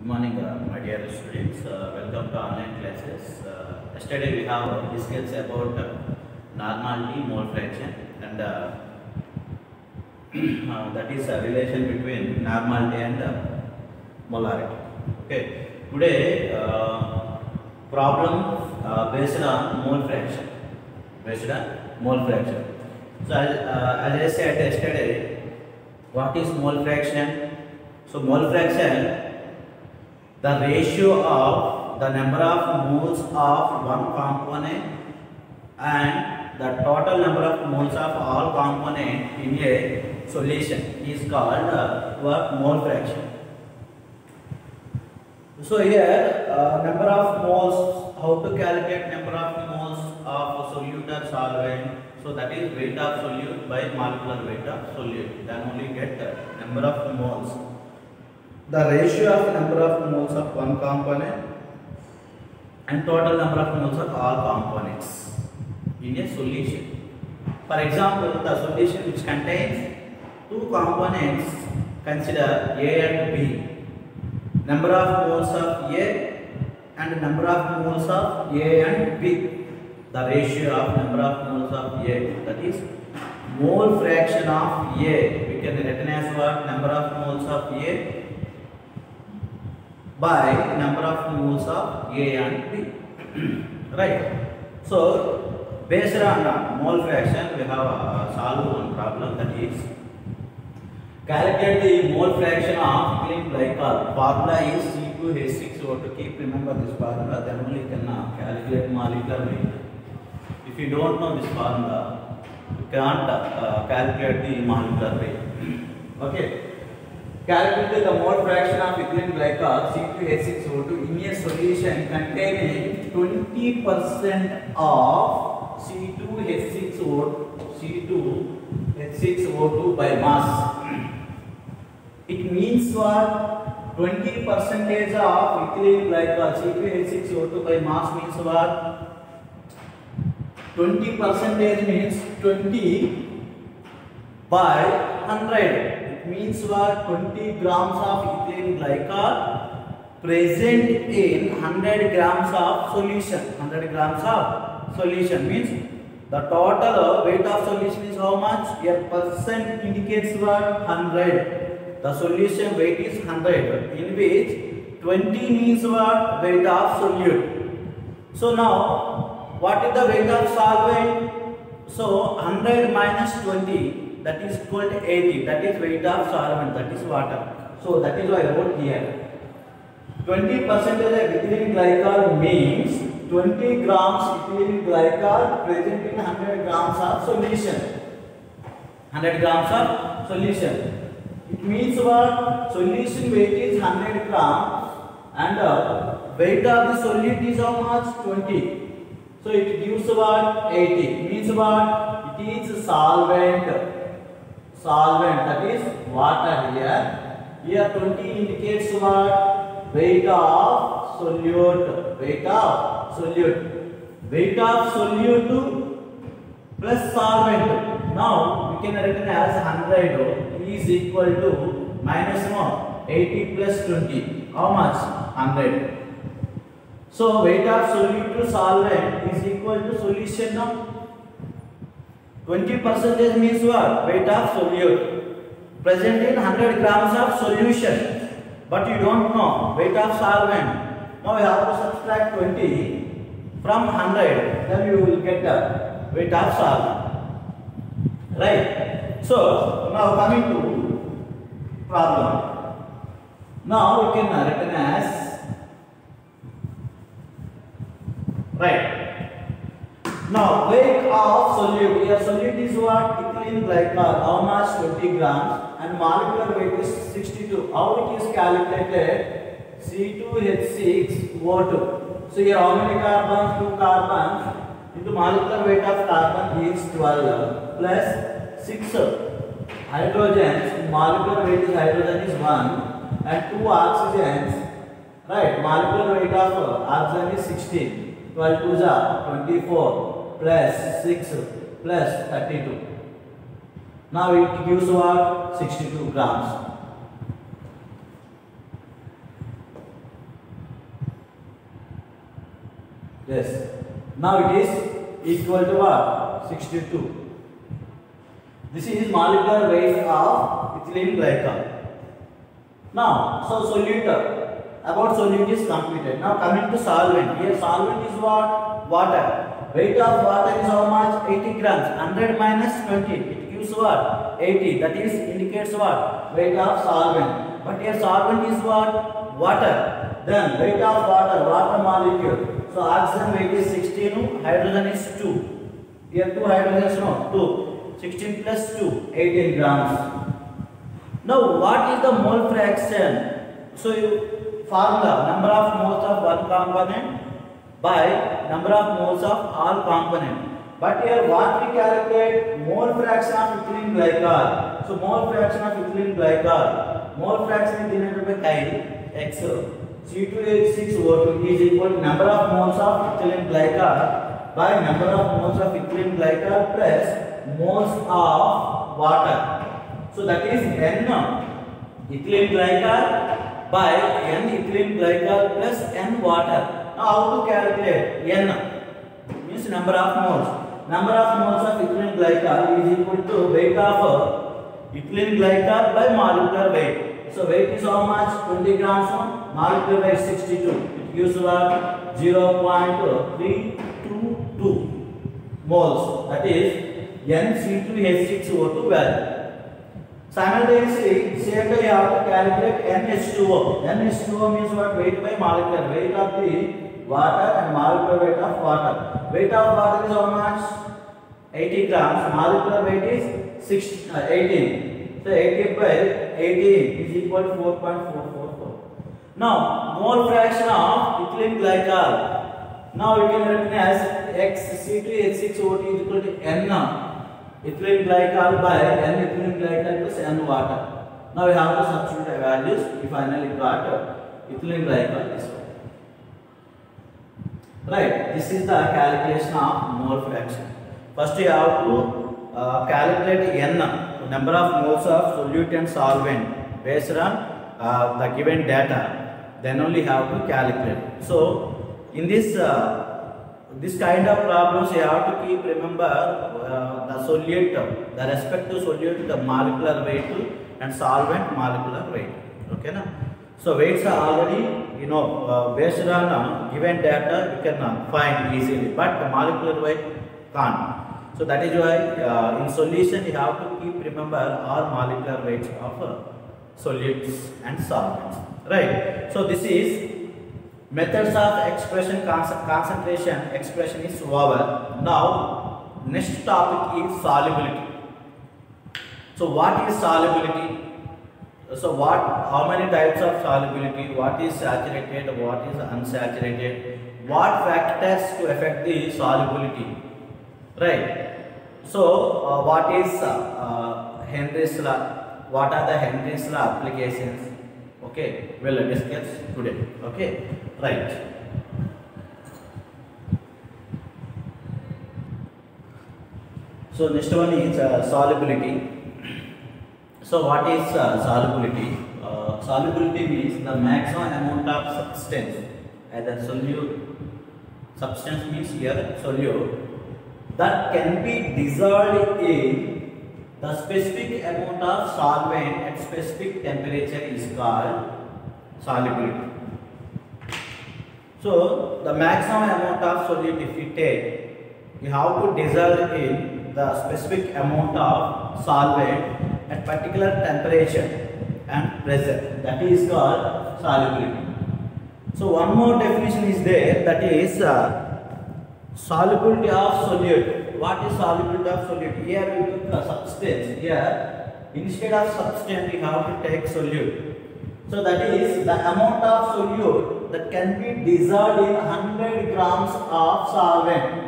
Good morning, my dear students. Welcome to online classes. Yesterday we have discussed about normality, mole fraction, and that is a relation between normality and molarity. Okay. Today, problem based on mole fraction. Based on mole fraction. So as I said yesterday, what is mole fraction? So mole fraction, the ratio of the number of moles of one component and the total number of moles of all components in a solution is called mole fraction. So here number of moles, how to calculate number of moles of solute or solvent? So that is weight of solute by molecular weight of solute. Then only get number of moles. The ratio of number of moles of one component and total number of moles of all components in a solution. For example, the solution which contains two components, consider A and B. Number of moles of A and number of moles of A and B. The ratio of number of moles of A, that is mole fraction of A. We can written as what? Number of moles of A by number of moles of A and B. Right. So based on mole fraction, we have solved one problem, that is calculate the mole fraction of ethylene glycol. Formula is C2H6O2. Keep remember this formula, then only you can calculate molecular weight. If you don't know this formula, you can't calculate the molecular weight. Okay. Calculate the mole fraction of ethylene glycol C2H6O2 in a solution containing 20% of C2H6O2 by mass. It means what? 20% of ethylene glycol C2H6O2 by mass means what? 20% means 20 by 100. Means what? 20 grams of ethylene glycol present in 100 grams of solution. 100 grams of solution means the total weight of solution is how much? A percent indicates what? 100. The solution weight is 100, in which 20 means what? Weight of solute. So now, what is the weight of solvent? So 100 minus 20. That is equal to 80. That is weight of solvent. That is water. So that is why I wrote here. 20% of ethylene glycol means 20 grams ethylene glycol present in 100 grams of solution. 100 grams of solution. It means what? Solution weight is 100 grams and weight of the solute is how much? 20. So it gives what? 80. It means what? It is solvent. Solvent, that is water here. Here 20 indicates what? Weight of solute. Weight of solute. Weight of solute plus solvent. Now we can written as 100 is equal to minus 80 plus 20. How much? 100. So weight of solute to solvent is equal to solution now. 20% means what? Weight of solute present in 100 grams of solution, but you don't know weight of solvent. Now you have to subtract 20 from 100, then you will get the weight of solvent. Right? So now coming to problem. Now we can written as right. Now weight of solute. Here solute is what? Ethylene glycol. How much? 20 grams. And molecular weight is 62. How it is calculated? C2H6O2. So here how many carbons? 2 carbons into molecular weight of carbon is 12 plus 6 hydrogens. Molecular weight is hydrogen is 1 and 2 oxygens. Right? Molecular weight of oxygen is 16. 12 2 is 24. Plus 6 plus 32. Now it gives what? 62 grams. Yes. Now it is equal to what? 62. This is molecular weight of ethylene glycol. Now, so solute, about solute is completed. Now coming to solvent. Here solvent is what? Water. Weight of water is how much? 80 grams. 100 minus 20. It gives what? 80. That is indicates what? Weight of solvent. But here solvent is what? Water. Then weight of water, water molecule. So oxygen weight is 16, hydrogen is 2. Here 2 hydrogens, no, 2. 16 plus 2, 18 grams. Now what is the mole fraction? So formula, number of moles of one component by number of moles of all component. But here what we calculate? Mole fraction of ethylene glycol. So mole fraction of ethylene glycol. Mole fraction is denoted by chi x. C2H6O2 is equal to number of moles of ethylene glycol by number of moles of ethylene glycol plus moles of water. So that is N ethylene glycol by N ethylene glycol plus N water. Now how to calculate? N means number of moles. Number of moles of ethylene glycol is equal to weight of ethylene glycol by molecular weight. So weight is how much? 20 grams. Molecular weight 62. It gives what? 0.322 moles. That is NC2H6O2 value. Simultaneously, same way you have to calculate NH2O. NH2O means what? Weight by molecular weight of the water and molecular weight of water. Weight of water is how much? 80 grams. Molecular weight is 18. So 80 by 18 is equal to 4.444. Now mole fraction of ethylene glycol. Now we can write as XC2H6O2 is equal to N ethylene glycol by N ethylene glycol plus N water. Now we have to substitute the values. We finally got ethylene glycol is right. This is the calculation of mole fraction. First you have to calculate N, number of moles of solute and solvent based on the given data. Then only have to calculate. So in this this kind of problems you have to keep remember the solute, the respective solute, the molecular weight and solvent molecular weight. Okay na? So weights are already based on given data you can find easily, but the molecular weight can't. So that is why in solution you have to keep remember all molecular weights of solutes and solvents. Right. So this is methods of expression, concentration expression is over. Now next topic is solubility. So what is solubility? So how many types of solubility? What is saturated? What is unsaturated? What factors to affect the solubility? Right. So what is Henry's law? What are the Henry's law applications? Okay, we'll discuss today. Okay, right. So next one is solubility. So what is solubility? Solubility means the maximum amount of substance, either solute. Substance means here solute that can be dissolved in the specific amount of solvent at specific temperature is called solubility. So the maximum amount of solute if you take, you have to dissolve in the specific amount of solvent at particular temperature and pressure. That is called solubility. So one more definition is there, that is solubility of solute. What is solubility of solute? Here we took a substance. Here instead of substance we have to take solute. So that is the amount of solute that can be dissolved in 100 grams of solvent.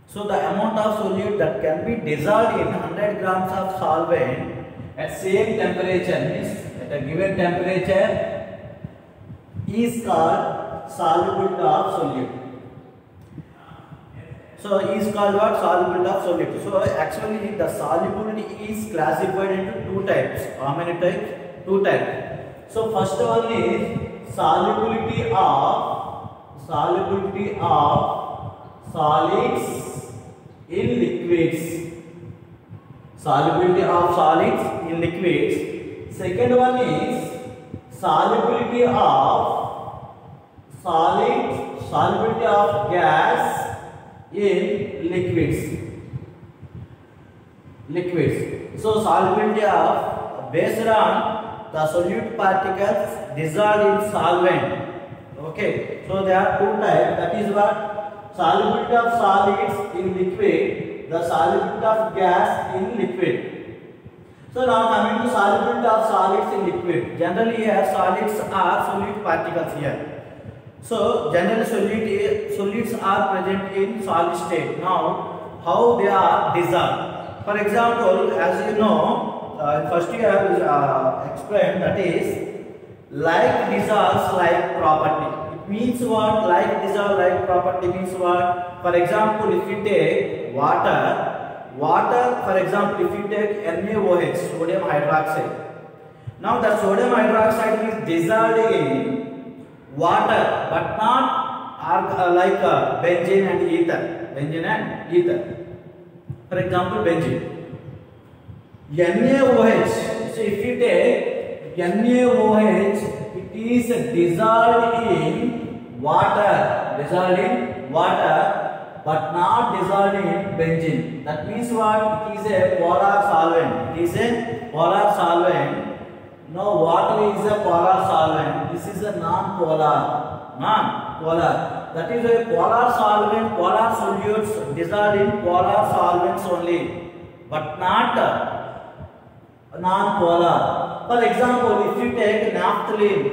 So the amount of solute that can be dissolved in 100 grams of solvent at same temperature, means at a given temperature, is called solubility of solute. So is called what? Solubility of solute. So actually the solubility is classified into two types. How many types? Two types. So first one is solubility of solubility of solids in liquids. Solubility of solids in liquids. Second one is solubility of solubility of gas in liquids. So solubility of based on the solute particles dissolved in solvent. Okay, so there are two types. That is what solubility of solids in liquid, the solubility of gas in liquid. So now coming to solubility of solids in liquid. Generally here solids are solute particles here. So generally solids are present in solid state. Now how they are dissolved? For example, as you know, first year explained, that is like dissolves like property. It means what? Like dissolve like property means what? For example, if you take water, for example, if you take NaOH, sodium hydroxide. Now the sodium hydroxide is dissolved in water, but not like benzene and ether. For example, benzene. NaOH. So if you take NaOH, it is dissolved in water, but not dissolved in benzene. That means what? It is a polar solvent. No, water is a polar solvent. This is a non-polar. That is a polar solvent. Polar solutes dissolved in polar solvents only, but not non-polar. For example, if you take naphthalene,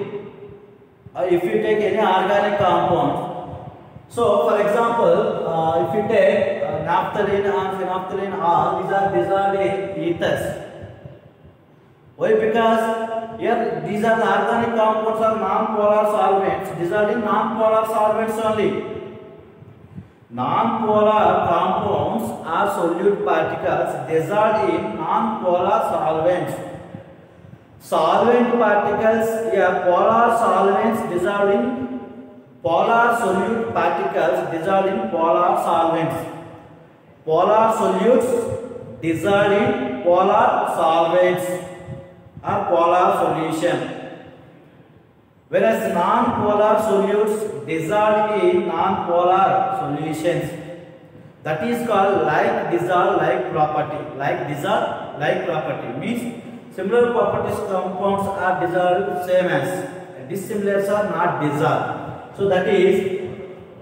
if you take any organic compound, so for example, if you take naphthalene and phenolphthalein, all these are dissolved in ethers. Why? Because here these are the organic compounds are non-polar solvents, dissolved in non-polar solvents only. Non-polar compounds are solute particles dissolved in non-polar solvents. Solvent particles, polar solvents dissolved in polar solute particles dissolved in polar solvents. Polar solutes dissolved in polar solvents or polar solution. Whereas non-polar solutes dissolved in non-polar solutions. That is called like dissolve like property. Like dissolve like property means similar properties compounds are dissolved same as. Dissimilars are not dissolved. So that is,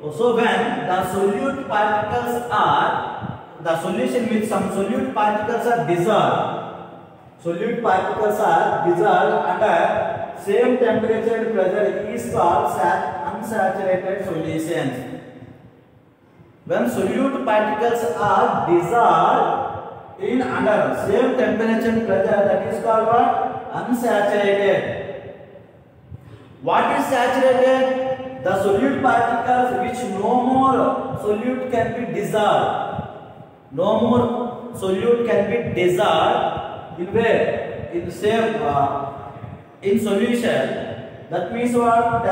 so when the solute particles are, the solution with some solute particles are dissolved. Solute particles are dissolved under same temperature and pressure is called unsaturated solutions. When solute particles are dissolved in under same temperature and pressure, that is called what? Unsaturated. What is saturated? The solute particles which no more solute can be dissolved. No more solute can be dissolved in where? In the same in solution. That means what?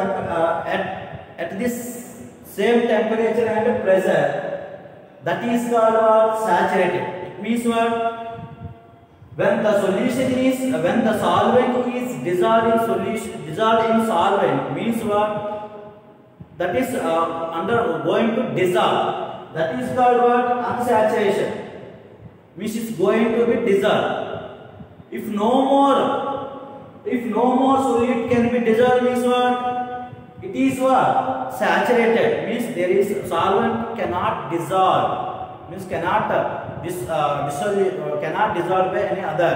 At this same temperature and pressure, that is called what? Saturated. It means what? When the solution is, when the solvent is dissolved in solution, dissolved in solvent, means what? That is going to dissolve. That is called what? Unsaturation. Which is going to be dissolved. If no more solute can be dissolved, means what? It is what? Saturated. Means there is solvent cannot dissolve. Means cannot dissolve by any other.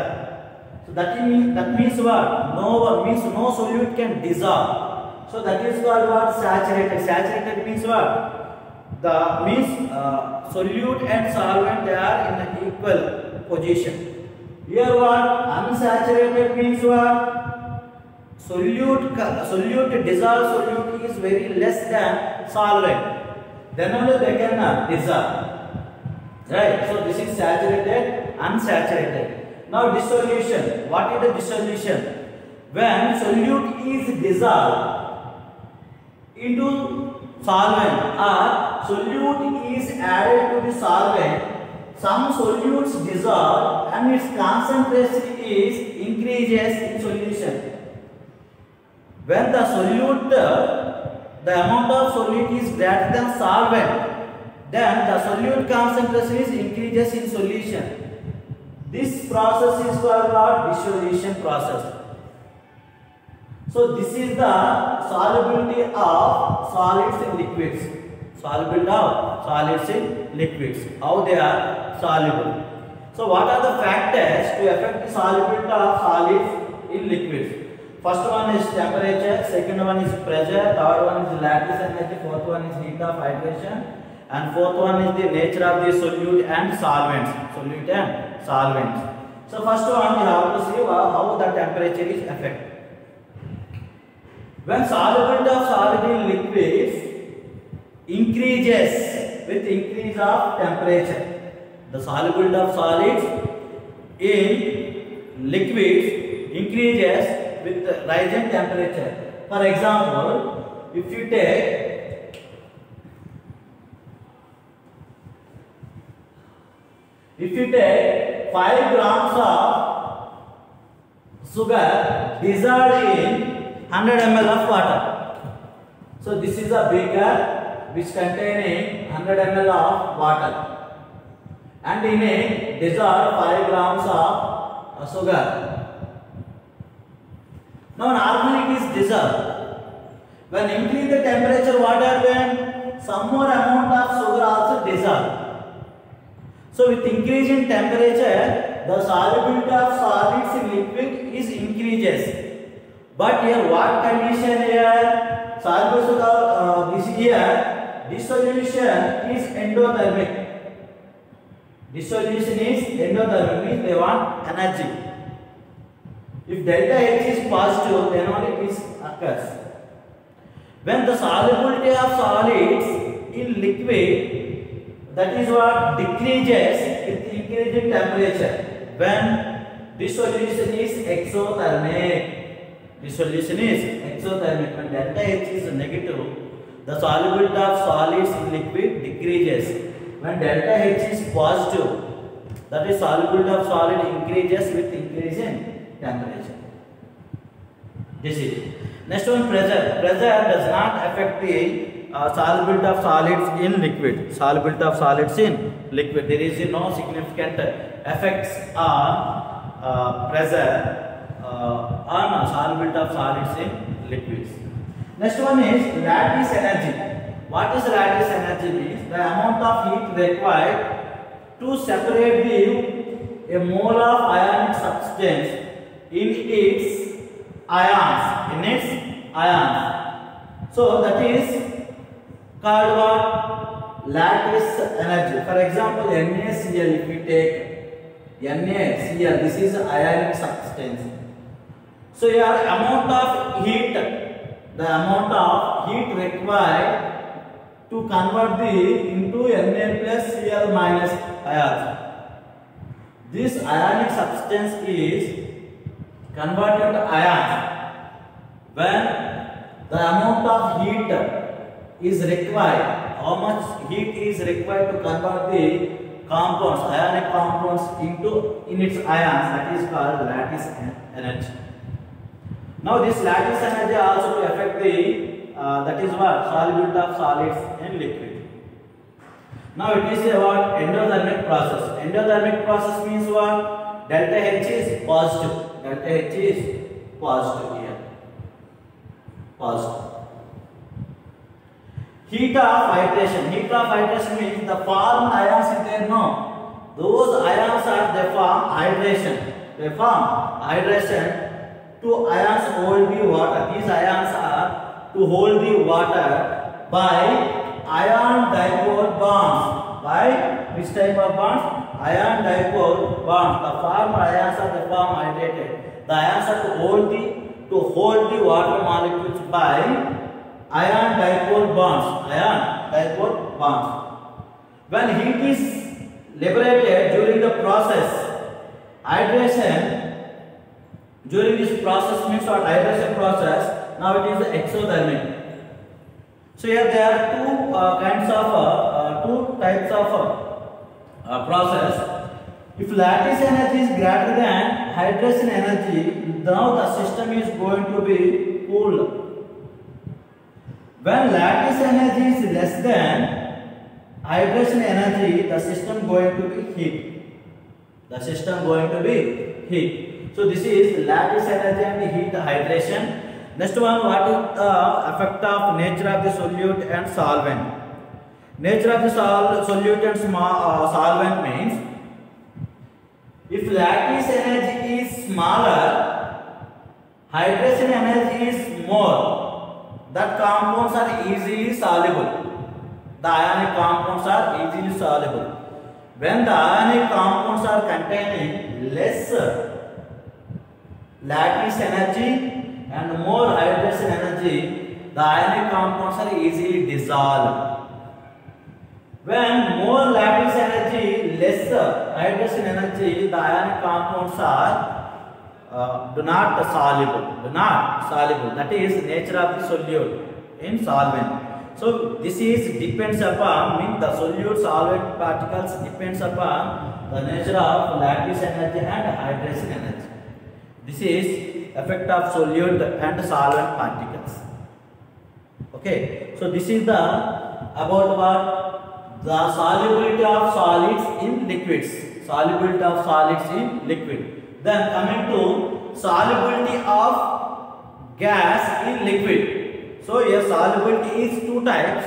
So that means what? No solute can dissolve. So that is called what? Saturated. Saturated means what? The means solute and solvent, they are in an equal position. Here what? Unsaturated means what? Solute dissolved solute is very less than solvent. Then only they can dissolve. Right? So this is saturated, unsaturated. Now dissolution. What is the dissolution? When solute is dissolved into solvent or solute is added to the solvent, some solutes dissolve and its concentration is increases in solution. When the solute, the amount of solute is greater than solvent, then the solute concentration is increases in solution. This process is called dissolution process. So this is the solubility of solids in liquids. Solubility of solids in liquids. How they are soluble. So what are the factors to affect the solubility of solids in liquids? First one is temperature, second one is pressure, third one is lattice energy, fourth one is heat of hydration, and fourth one is the nature of the solute and solvents. Solute and solvents. So first one we have to see how the temperature is affected. When solubility of solid in liquids increases with increase of temperature, the solubility of solids in liquids increases with rising temperature. For example, if you take 5 grams of sugar dissolved in 100 ml of water. So this is a beaker which containing 100 ml of water, and in it dissolve 5 grams of sugar. Now normally it is dissolved. When increase the temperature, what happen? Some more amount of sugar also dissolve. So with increase in temperature, the solubility of solids in liquid is increases. But here what condition here? Solubility of this here, dissolution is endothermic. Dissolution is endothermic, means they want energy. If delta H is positive, then only this occurs. When the solubility of solids in liquid, that is what decreases with increasing temperature. When dissolution is exothermic. Dissolution is exothermic. When delta H is negative, the solubility of solids in liquid decreases. When delta H is positive, that is solubility of solid increases with increase in temperature. This is. Next one, pressure. Pressure does not affect the solubility of solids in liquid. Solubility of solids in liquid. There is no significant effects on pressure on solubility of solids in liquids. Next one is lattice energy. What is lattice energy means? The amount of heat required to separate a mole of ionic substance in its ions. So that is called what? Lattice energy. For example, NaCl, if we take NaCl, this is ionic substance. So here amount of heat, the amount of heat required to convert into Na plus Cl minus ions. This ionic substance is converted to ions when the amount of heat is required. How much heat is required to convert the compounds, ionic compounds in its ions, that is called lattice energy. Now this lattice energy also to affect the that is what? Solubility of solids in liquid. Now it is about endothermic process. Endothermic process means what? Delta H is positive. Delta H is positive here. Positive. Heat of hydration. Heat of hydration means the formed ions is there, no. Those ions are, they form hydration. They form hydration to ions hold the water. These ions are to hold the water by ion dipole bonds. By which type of bonds? Ion dipole bonds. The formed ions are the form hydrated. The ions are to hold the water molecules by ion dipole bonds. Ion dipole bonds. When heat is liberated during the process, hydration during this process means what? Hydration process. Now it is exothermic. So here there are two types of process. If lattice energy is greater than hydration energy, now the system is going to be cooled. When lattice energy is less than hydration energy, the system going to be heat. The system going to be heat. So this is lattice energy and heat hydration. Next one, what is the effect of nature of the solute and solvent? Nature of the solute and solvent means, if lattice energy is smaller, hydration energy is more, that compounds are easily soluble. The ionic compounds are easily soluble. When the ionic compounds are containing less lattice energy and more hydration energy, the ionic compounds are easily dissolved. When more lattice energy, less hydration energy, the ionic compounds are do not soluble. That is nature of the solute in solvent. So this is depends upon, means the solute solvent particles depends upon the nature of lattice energy and hydration energy. This is effect of solute and solvent particles. Okay, so this is the about what the solubility of solids in liquids. Solubility of solids in liquid. Then coming to solubility of gas in liquid. So here solubility is two types.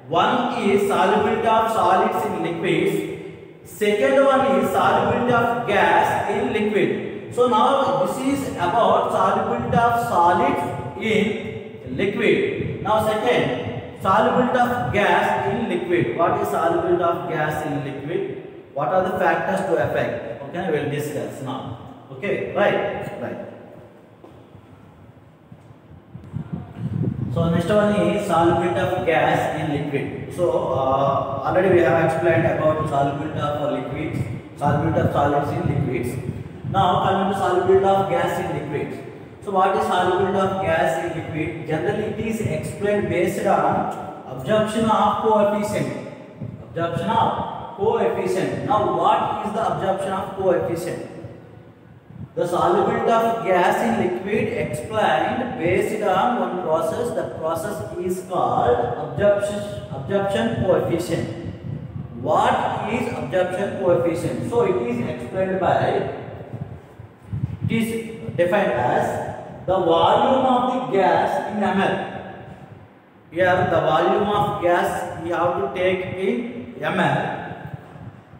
One is solubility of solids in liquids. Second one is solubility of gas in liquid. So now this is about solubility of solids in liquid. Now second, solubility of gas in liquid. What is solubility of gas in liquid? What are the factors to affect? Okay, we will discuss now. Okay, right. So next one is solubility of gas in liquid. So already we have explained about solubility of liquids, solubility of solids in liquids. Now coming to solubility of gas in liquids. So what is solubility of gas in liquid? Generally it is explained based on absorption of coefficient. Absorption of coefficient. Now what is the absorption of coefficient? The solubility of gas in liquid explained based on one process. The process is called absorption coefficient. What is absorption coefficient? So it is explained by, it is defined as the volume of the gas in ml. Here the volume of gas we have to take in ml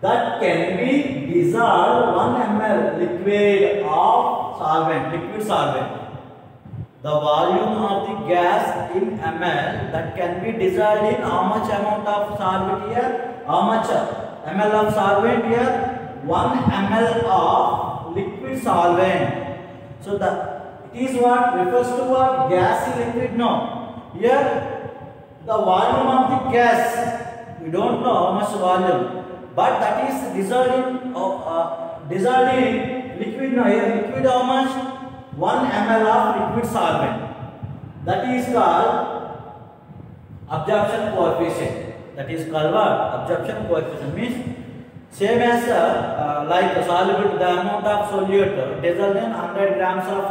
that can be dissolved 1 ml liquid of solvent, liquid solvent. The volume of the gas in ml that can be dissolved in how much amount of solvent here? How much ml of solvent here? 1 ml of liquid solvent. So it is what refers to what? Gas in liquid? No. Here the volume of the gas, we don't know how much volume, but that is dissolved in liquid. Now here liquid how much? 1 ml of liquid solvent. That is called absorption coefficient. That is called what? Absorption coefficient means same as like solubility, the amount of solute dissolved in 100 grams of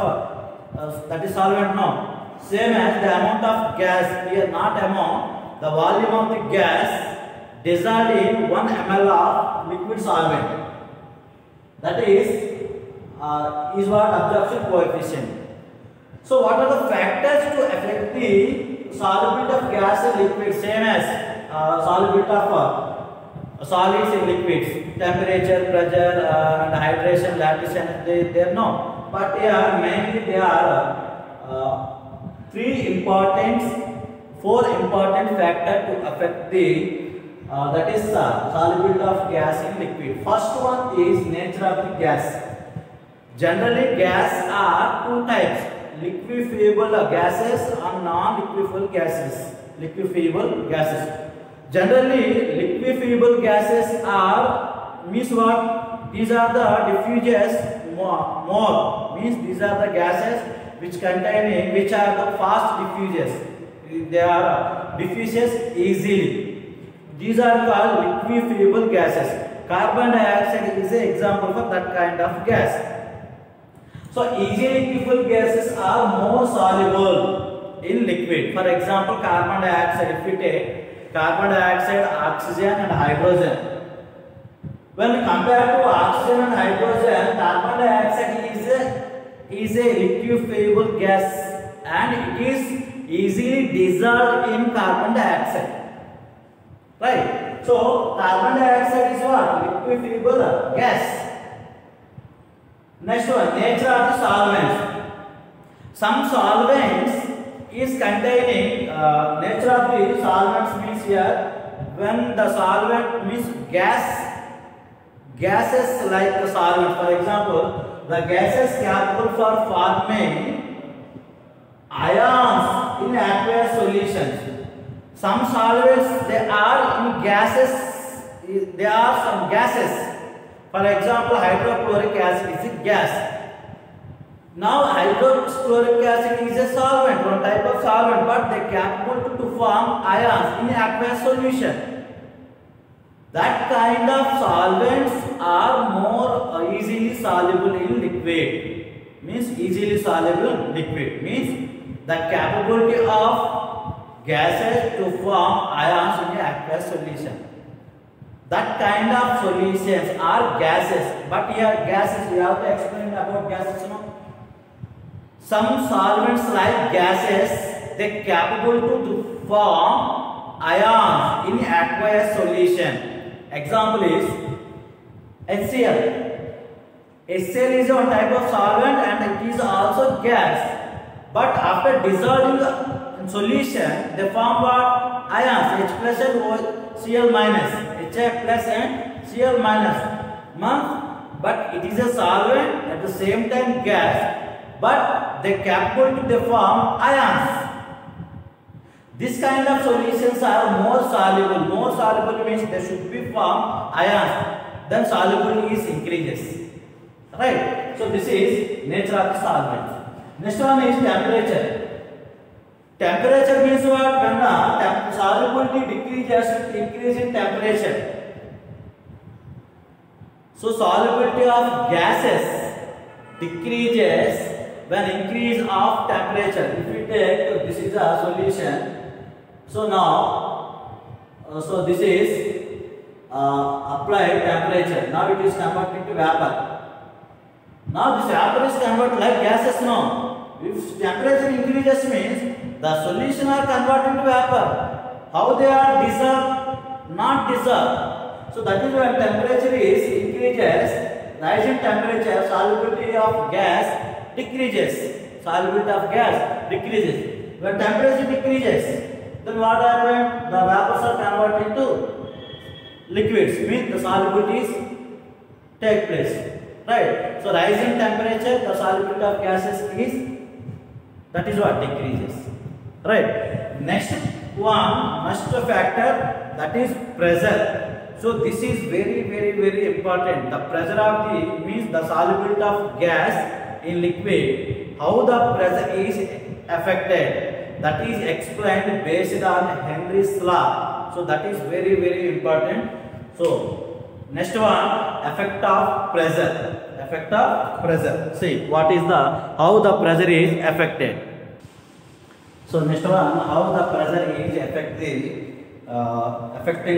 that is solvent. No. Same as the amount of gas here, not amount, the volume of the gas dissolved in 1 ml of liquid solvent. That is what absorption coefficient. So what are the factors to affect the solubility of gas in liquid? Same as solubility of solids in liquids, temperature, pressure, and hydration, lattice energy, they are no. But here mainly they are four important factors to affect the that is solubility of gas in liquid. First one is nature of the gas. Generally gas are two types: liquefiable gases and non-liquefiable gases. Liquefiable gases. Generally liquefiable gases are means what? These are the diffusers more means these are the gases which are the fast diffusers. they are diffuses easily. These are called liquefiable gases. Carbon dioxide is an example for that kind of gas. So easily liquefiable gases are more soluble in liquid. For example, carbon dioxide. If we take carbon dioxide, oxygen and hydrogen. When compared to oxygen and hydrogen, carbon dioxide is a liquefiable gas and it is easily dissolved in carbon dioxide. Right? So carbon dioxide is what? Liquefiable gas. Next one, nature of the solvents. Some solvents is containing nature of the solvents means here when the solvent means gases like the solvent. For example, the gases capable for forming ions in aqueous solutions. Some solvents they are in gases. There are some gases. For example, hydrochloric acid is a gas. Now, hydrochloric acid is a solvent, one type of solvent, but they are capable to form ions in aqueous solution. That kind of solvents are more easily soluble in liquid. Means easily soluble in liquid. Means the capability of gases to form ions in the aqueous solution. That kind of solutions are gases. But here gases, we have to explain about gases now. Some solvents like gases, they are capable to form ions in aqueous solution. Example is HCl. HCl is one type of solvent and it is also gas. But after dissolving in solution, they form what? Ions, H plus and Cl minus. HF plus and Cl minus. But it is a solvent at the same time gas, but they are capable to form ions. This kind of solutions are more soluble. More soluble means they should be form ions. Then solubility is increases. Right? So this is nature of the solvent. Next one is temperature. Temperature means what? When the solubility decreases, increase in temperature. So solubility of gases decreases when increase of temperature. If we take this is a solution. So now, so this is applied temperature. Now it is converted to vapor. Now this vapor is converted like gases now. If temperature increases means the solution are converted to vapor. How they are dissolved? Not dissolved. So that is when temperature is increases, rising temperature, solubility of gas decreases. Solubility of gas decreases. When temperature decreases, then what happens? The vapors are converted to liquids. Means the solubilities take place. Right? So rising temperature, the solubility of gases is, that is what decreases. Right? Next one, next factor, that is pressure. So this is very important. The pressure of the means the solubility of gas in liquid. How the pressure is affected, that is explained based on Henry's law. So that is very important. So next one, effect of pressure. Effect of pressure. See what is the how the pressure is affected. So next one, how the pressure is affecting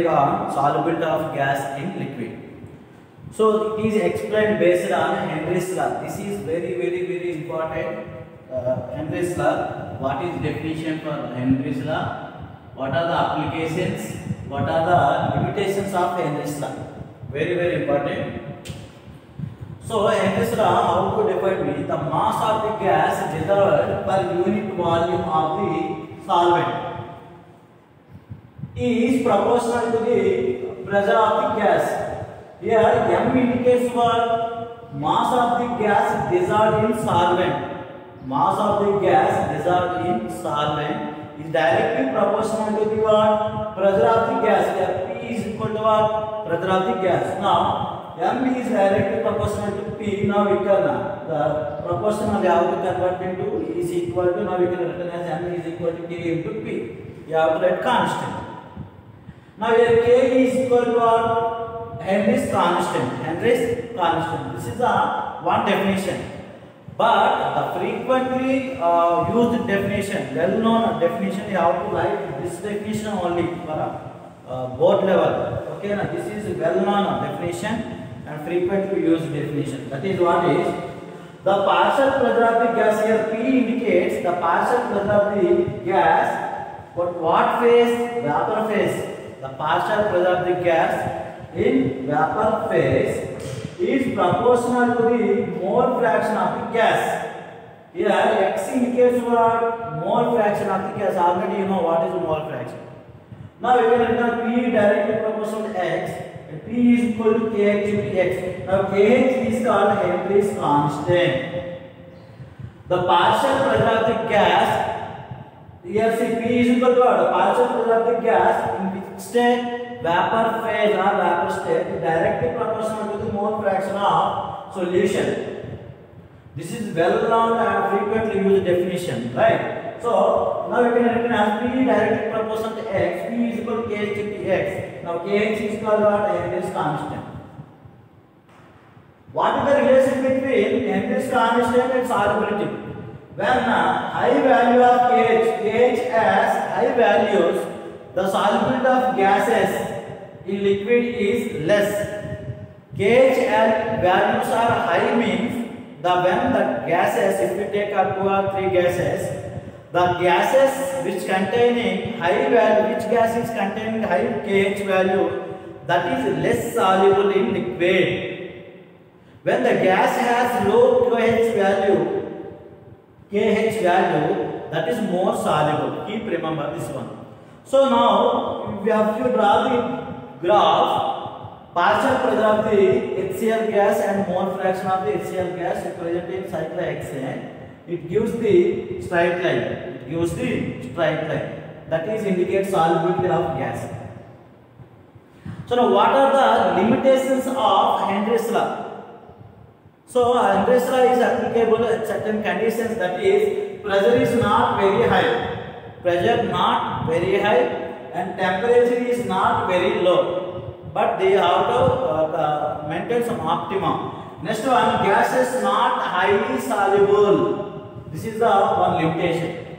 on solubility of gas in liquid. So it is explained based on Henry's law. This is very important. Henry's law. What is definition for Henry's law? What are the applications? What are the limitations of Henry's law? Very important. So Henry's law, how to define me? The mass of the gas dissolved per unit volume of the solvent is proportional to the pressure of the gas. Here M indicates what? Mass of the gas dissolved in solvent. Mass of the gas dissolved in solvent is directly proportional to the what? Pressure of the gas. Here P is equal to what? Pressure of the gas. Now M is directly proportional to P. Now we can the proportional we have to convert into is equal to, now we can written as M is equal to K into P. You have to write constant. Now here K is equal to what? Henry's constant. Henry's constant. This is one definition. But the frequently used definition, well-known definition, you have to write this definition only for board level. Okay, now this is well-known definition and frequently used definition. That is what is the partial pressure of the gas. Here P indicates the partial pressure of the gas. But what phase? Vapor phase. The partial pressure of the gas in vapor phase is proportional to the mole fraction of the gas. Here X indicates what? Mole fraction of the gas. Already you know what is mole fraction. Now we can write P directly proportional to X. P is equal to Kh into X. Now Kh is called Henry's constant. The partial pressure of the gas. Here see P is equal to what? The partial pressure of the gas in which state? Vapor phase or vapor state is directly proportional to the mole fraction of solution. This is well known and frequently used definition, right? So now we can write as P directly proportional to X. P is equal to Kh into X. Now Kh is called what? Henry's constant. What is the relation between Henry's constant and solubility? When high value of Kh has high values, the solubility of gases in liquid is less. Kh and values are high means when the gases, if we take up 2 or 3 gases, the gases which containing high value, which gas is containing high Kh value, that is less soluble in liquid. When the gas has low Kh value, that is more soluble. Keep remember this one. So now we have to draw the graph, partial pressure of the HCl gas and mole fraction of the HCl gas present in cycle hexane. It gives the straight line. It gives the straight line. That is indicates solubility of gas. So now what are the limitations of Henry's law? So Henry's law is applicable at certain conditions, that is pressure is not very high. Pressure not very high and temperature is not very low, but they have to maintain some optimum. Next one, gas is not highly soluble. This is the one limitation.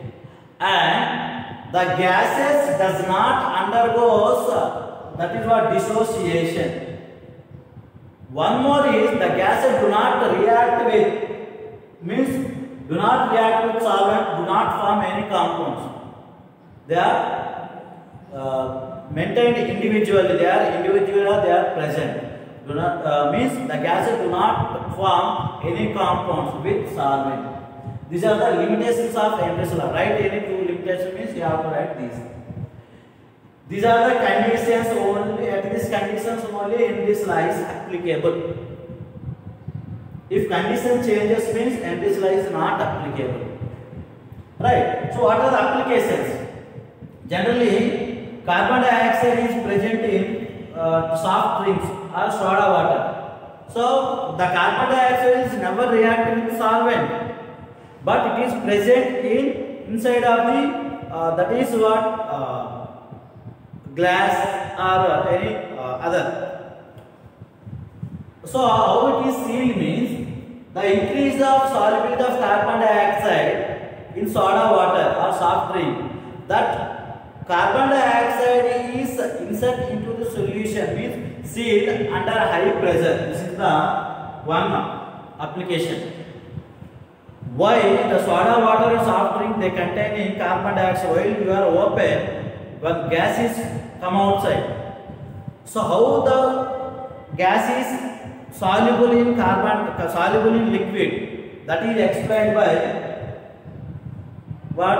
And the gases does not undergo, that is what, dissociation. One more is the gases do not react with, means do not react with solvent, do not form any compounds. They are maintained individually. They are present. Do not means the gases do not form any compounds with solvent. These are the limitations of Henry's law. Write any 2 limitations means you have to write these. These are the conditions only. At these conditions only Henry's law is applicable. If condition changes means Henry's law is not applicable. Right. So what are the applications? Generally, carbon dioxide is present in soft drinks or soda water. So the carbon dioxide is never reacting with solvent, but it is present inside of the that is what glass or any other. So how it is sealed means the increase of solubility of carbon dioxide in soda water or soft drink, that carbon dioxide is inserted into the solution, means sealed under high pressure. This is the one application. Why the soda water and soft drink they contain carbon dioxide while you are open, when gases come outside. So how the gas is soluble in soluble in liquid, that is explained by what?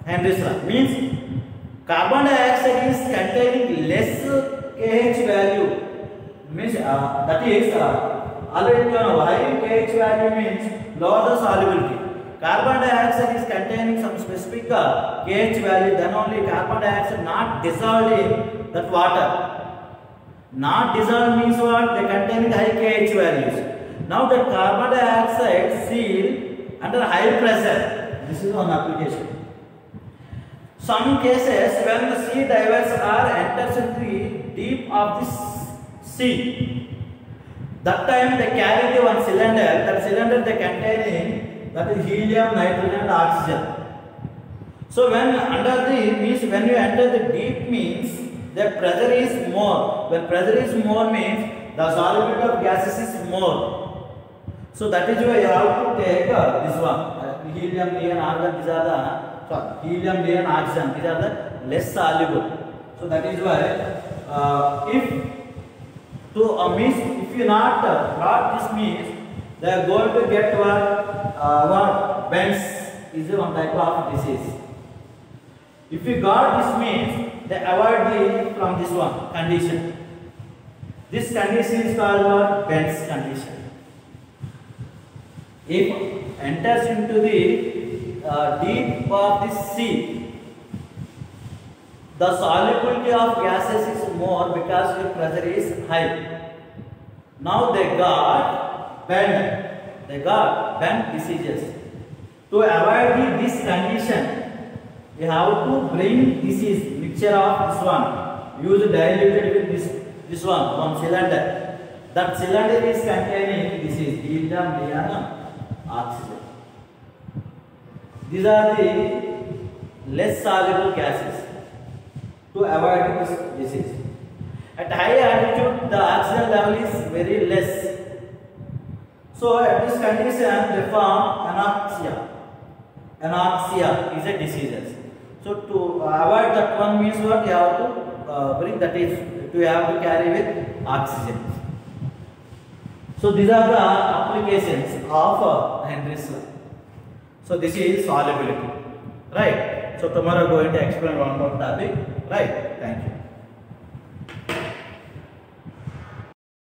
Henry's law. Means carbon dioxide is containing less Kh value, means that is already high Kh value means lower the solubility. Carbon dioxide is containing some specific Kh value, then only carbon dioxide not dissolved in that water. Not dissolved means what? They contain high KH values. Now the carbon dioxide sealed under high pressure. This is one application. Some cases when the sea divers are enters into the deep of the sea. That time they carry the one cylinder. That cylinder they containing that is helium, nitrogen, and oxygen. So when under the means when you enter the deep means the pressure is more. When pressure is more means the solubility of gases is more. So that is why you have to take this one helium, neon, argon. These are the helium, neon, oxygen. These are the less soluble. So that is why if to means if you not brought this means they are going to get what bends is one type of disease. If you got this means they avoid the from this one condition. This condition is called what? Bends condition. If enters into the deep of the sea, the solubility of gases is more because the pressure is high. Now they got bend diseases. To avoid this condition, you have to bring mixture of this one. Use diluted with this one cylinder. That cylinder is containing helium, neon, oxygen. These are the less soluble gases. To avoid this disease. At high altitude, the oxygen level is very less. So at this condition, they form anoxia. Anoxia is a disease. So to avoid that one means what you have to bring that is to have to carry with oxygen. So these are the applications of Henry's law. So this is solubility, right? So tomorrow going to explain one more topic, right? Thank you.